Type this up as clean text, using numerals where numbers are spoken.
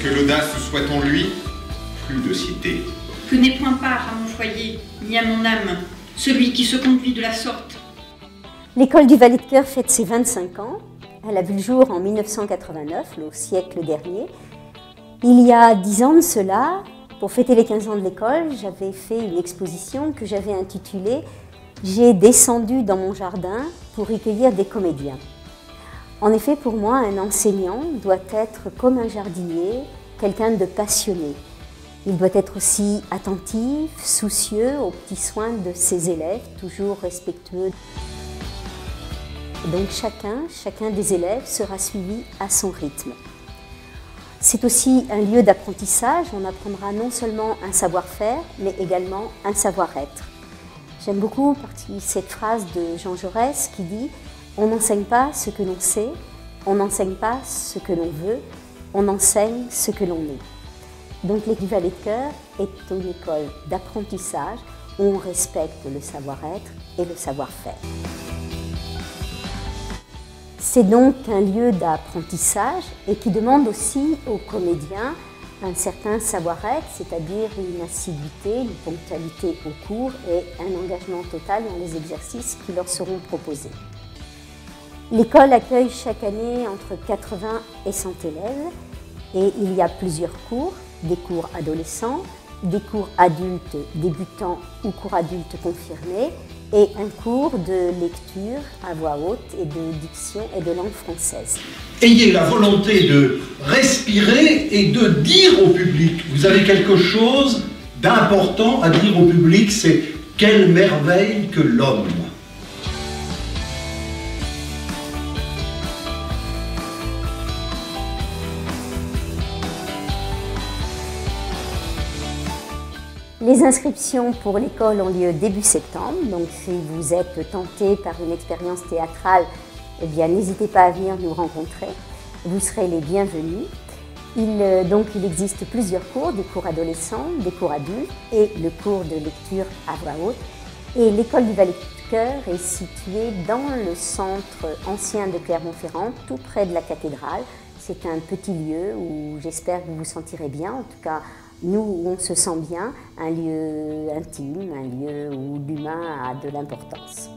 que l'audace soit en lui, plus de cité. Que n'ait point part à mon foyer, ni à mon âme, celui qui se conduit de la sorte. L'école du Valet de Cœur fête ses 25 ans. Elle a vu le jour en 1989, au siècle dernier. Il y a 10 ans de cela, pour fêter les 15 ans de l'école, j'avais fait une exposition que j'avais intitulée « J'ai descendu dans mon jardin pour y cueillir des comédiens ». En effet, pour moi, un enseignant doit être comme un jardinier, quelqu'un de passionné. Il doit être aussi attentif, soucieux aux petits soins de ses élèves, toujours respectueux. Donc chacun des élèves sera suivi à son rythme. C'est aussi un lieu d'apprentissage, on apprendra non seulement un savoir-faire, mais également un savoir-être. J'aime beaucoup cette phrase de Jean Jaurès qui dit « On n'enseigne pas ce que l'on sait, on n'enseigne pas ce que l'on veut, on enseigne ce que l'on est ». Donc l'école du Valet de Cœur est une école d'apprentissage où on respecte le savoir-être et le savoir-faire. C'est donc un lieu d'apprentissage et qui demande aussi aux comédiens un certain savoir-être, c'est-à-dire une assiduité, une ponctualité au cours et un engagement total dans les exercices qui leur seront proposés. L'école accueille chaque année entre 80 et 100 élèves et il y a plusieurs cours, des cours adolescents, des cours adultes débutants ou cours adultes confirmés et un cours de lecture à voix haute et de diction et de langue française. Ayez la volonté de respirer et de dire au public. Vous avez quelque chose d'important à dire au public, c'est « Quelle merveille que l'homme !» Les inscriptions pour l'école ont lieu début septembre, donc si vous êtes tenté par une expérience théâtrale, eh bien n'hésitez pas à venir nous rencontrer, vous serez les bienvenus. Il existe plusieurs cours, des cours adolescents, des cours adultes et le cours de lecture à voix haute. Et l'école du Valet de Cœur est située dans le centre ancien de Clermont-Ferrand, tout près de la cathédrale. C'est un petit lieu où j'espère que vous vous sentirez bien, en tout cas nous, on se sent bien, un lieu intime, un lieu où l'humain a de l'importance.